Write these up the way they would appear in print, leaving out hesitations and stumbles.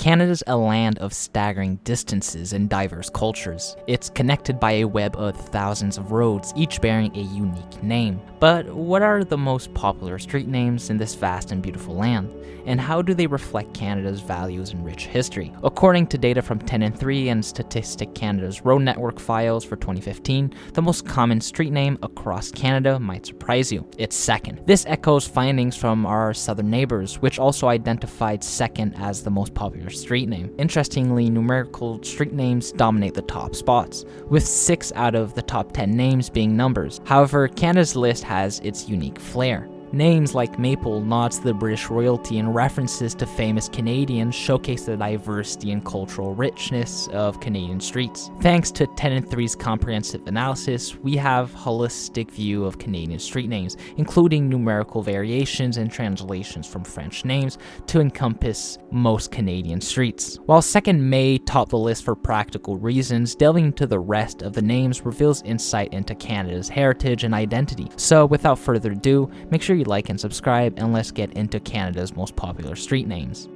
Canada's a land of staggering distances and diverse cultures. It's connected by a web of thousands of roads, each bearing a unique name. But what are the most popular street names in this vast and beautiful land? And how do they reflect Canada's values and rich history? According to data from 10 and 3 and Statistic Canada's Road Network files for 2015, the most common street name across Canada might surprise you. It's Second. This echoes findings from our southern neighbors, which also identified Second as the most popular street name. Interestingly, numerical street names dominate the top spots, with 6 out of the top 10 names being numbers. However, Canada's list has its unique flair. Names like Maple nods to the British royalty, and references to famous Canadians showcase the diversity and cultural richness of Canadian streets. Thanks to 10 and 3's comprehensive analysis, we have a holistic view of Canadian street names, including numerical variations and translations from French names to encompass most Canadian streets. While Second may top the list for practical reasons, delving into the rest of the names reveals insight into Canada's heritage and identity. So without further ado, make sure you like and subscribe, and let's get into Canada's most popular street names.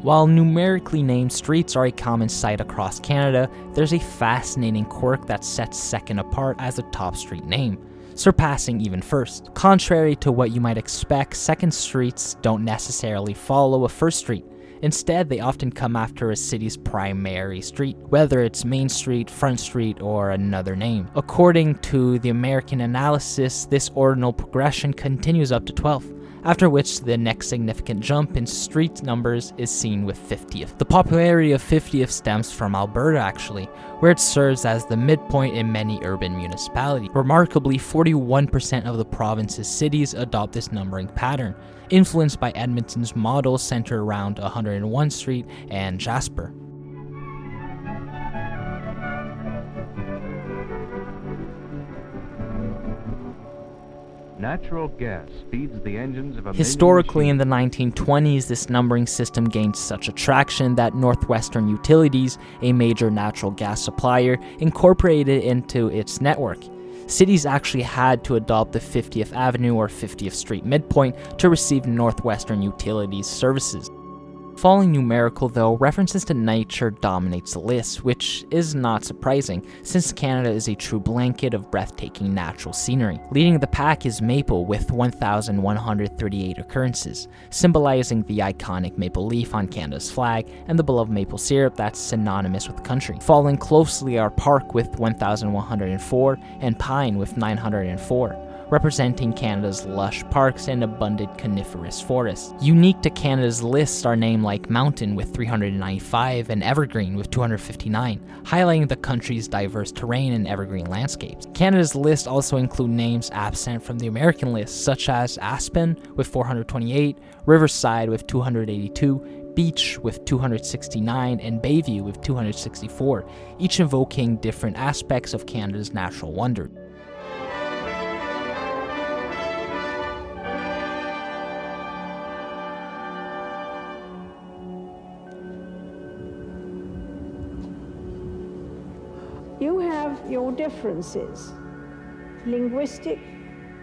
While numerically named streets are a common sight across Canada, there's a fascinating quirk that sets Second apart as a top street name, surpassing even First. Contrary to what you might expect, Second streets don't necessarily follow a First street. Instead, they often come after a city's primary street, whether it's Main Street, Front Street, or another name. According to the American analysis, this ordinal progression continues up to 12, after which the next significant jump in street numbers is seen with 50th. The popularity of 50th stems from Alberta actually, where it serves as the midpoint in many urban municipalities. Remarkably, 41% of the province's cities adopt this numbering pattern, influenced by Edmonton's model centered around 101 Street and Jasper. Natural gas feeds the engines of a Historically, in the 1920s, this numbering system gained such attraction that Northwestern Utilities, a major natural gas supplier, incorporated it into its network. Cities actually had to adopt the 50th Avenue or 50th Street midpoint to receive Northwestern Utilities services. Following numerical though, references to nature dominates the list, which is not surprising, since Canada is a true blanket of breathtaking natural scenery. Leading the pack is Maple with 1,138 occurrences, symbolizing the iconic maple leaf on Canada's flag and the beloved maple syrup that's synonymous with the country. Following closely are Park with 1,104 and Pine with 904. Representing Canada's lush parks and abundant coniferous forests. Unique to Canada's list are names like Mountain with 395 and Evergreen with 259, highlighting the country's diverse terrain and evergreen landscapes. Canada's list also include names absent from the American list, such as Aspen with 428, Riverside with 282, Beach with 269, and Bayview with 264, each evoking different aspects of Canada's natural wonder. You have your differences, linguistic,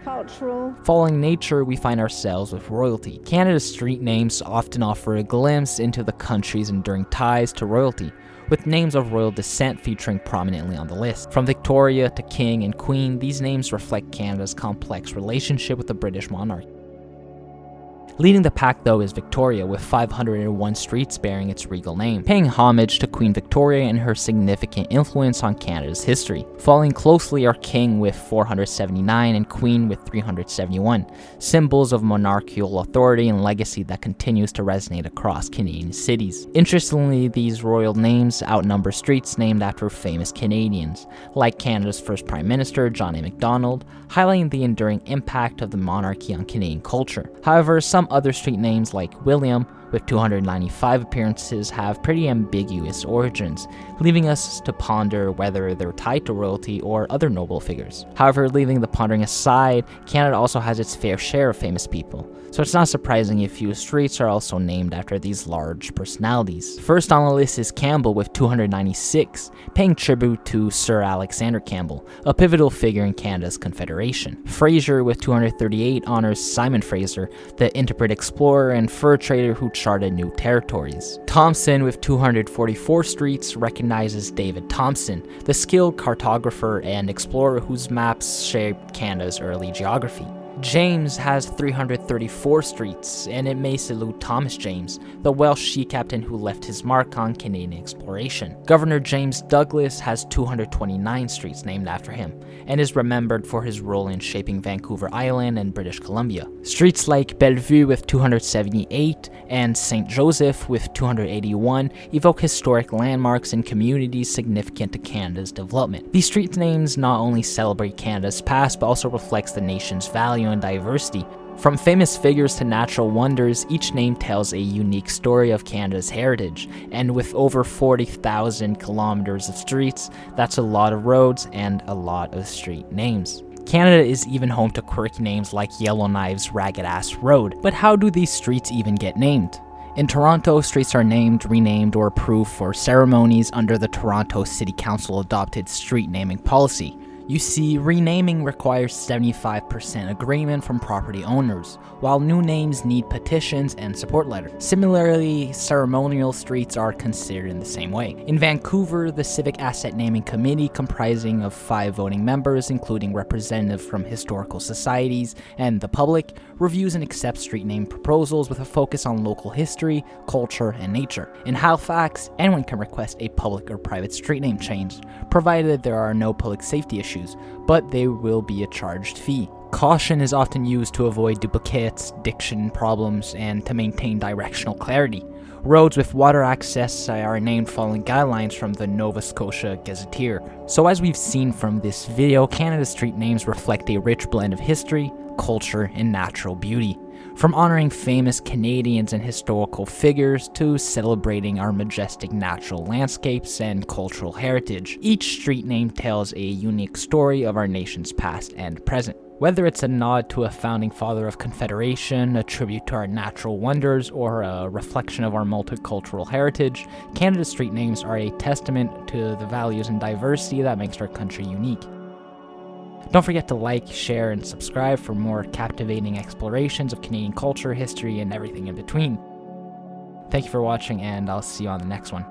cultural. Following nature, we find ourselves with royalty. Canada's street names often offer a glimpse into the country's enduring ties to royalty, with names of royal descent featuring prominently on the list. From Victoria to King and Queen, these names reflect Canada's complex relationship with the British monarch. Leading the pack though is Victoria, with 501 streets bearing its regal name, paying homage to Queen Victoria and her significant influence on Canada's history. Following closely are King with 479 and Queen with 371, symbols of monarchical authority and legacy that continues to resonate across Canadian cities. Interestingly, these royal names outnumber streets named after famous Canadians, like Canada's first Prime Minister, John A. Macdonald, highlighting the enduring impact of the monarchy on Canadian culture. However, some other street names like William, with 295 appearances, have pretty ambiguous origins, leaving us to ponder whether they're tied to royalty or other noble figures. However, leaving the pondering aside, Canada also has its fair share of famous people, so it's not surprising if few streets are also named after these large personalities. First on the list is Campbell with 296, paying tribute to Sir Alexander Campbell, a pivotal figure in Canada's Confederation. Fraser with 238 honors Simon Fraser, the intrepid explorer and fur trader who uncharted new territories. Thompson, with 244 streets, recognizes David Thompson, the skilled cartographer and explorer whose maps shaped Canada's early geography. James has 334 streets, and it may salute Thomas James, the Welsh sea captain who left his mark on Canadian exploration. Governor James Douglas has 229 streets named after him, and is remembered for his role in shaping Vancouver Island and British Columbia. Streets like Bellevue with 278 and St. Joseph with 281 evoke historic landmarks and communities significant to Canada's development. These street names not only celebrate Canada's past, but also reflects the nation's value and diversity. From famous figures to natural wonders, each name tells a unique story of Canada's heritage, and with over 40,000 kilometers of streets, that's a lot of roads and a lot of street names. Canada is even home to quirky names like Yellowknife's Ragged Ass Road, but how do these streets even get named? In Toronto, streets are named, renamed, or approved for ceremonies under the Toronto City Council adopted street naming policy. You see, renaming requires 75% agreement from property owners, while new names need petitions and support letters. Similarly, ceremonial streets are considered in the same way. In Vancouver, the Civic Asset Naming Committee, comprising of 5 voting members, including representatives from historical societies and the public, reviews and accepts street name proposals with a focus on local history, culture, and nature. In Halifax, anyone can request a public or private street name change, provided there are no public safety issues, but there will be a charged fee. Caution is often used to avoid duplicates, diction problems, and to maintain directional clarity. Roads with water access are named following guidelines from the Nova Scotia Gazetteer. So as we've seen from this video, Canada's street names reflect a rich blend of history, culture, and natural beauty. From honoring famous Canadians and historical figures to celebrating our majestic natural landscapes and cultural heritage, each street name tells a unique story of our nation's past and present. Whether it's a nod to a founding father of Confederation, a tribute to our natural wonders, or a reflection of our multicultural heritage, Canada's street names are a testament to the values and diversity that makes our country unique. Don't forget to like, share, and subscribe for more captivating explorations of Canadian culture, history, and everything in between. Thank you for watching, and I'll see you on the next one.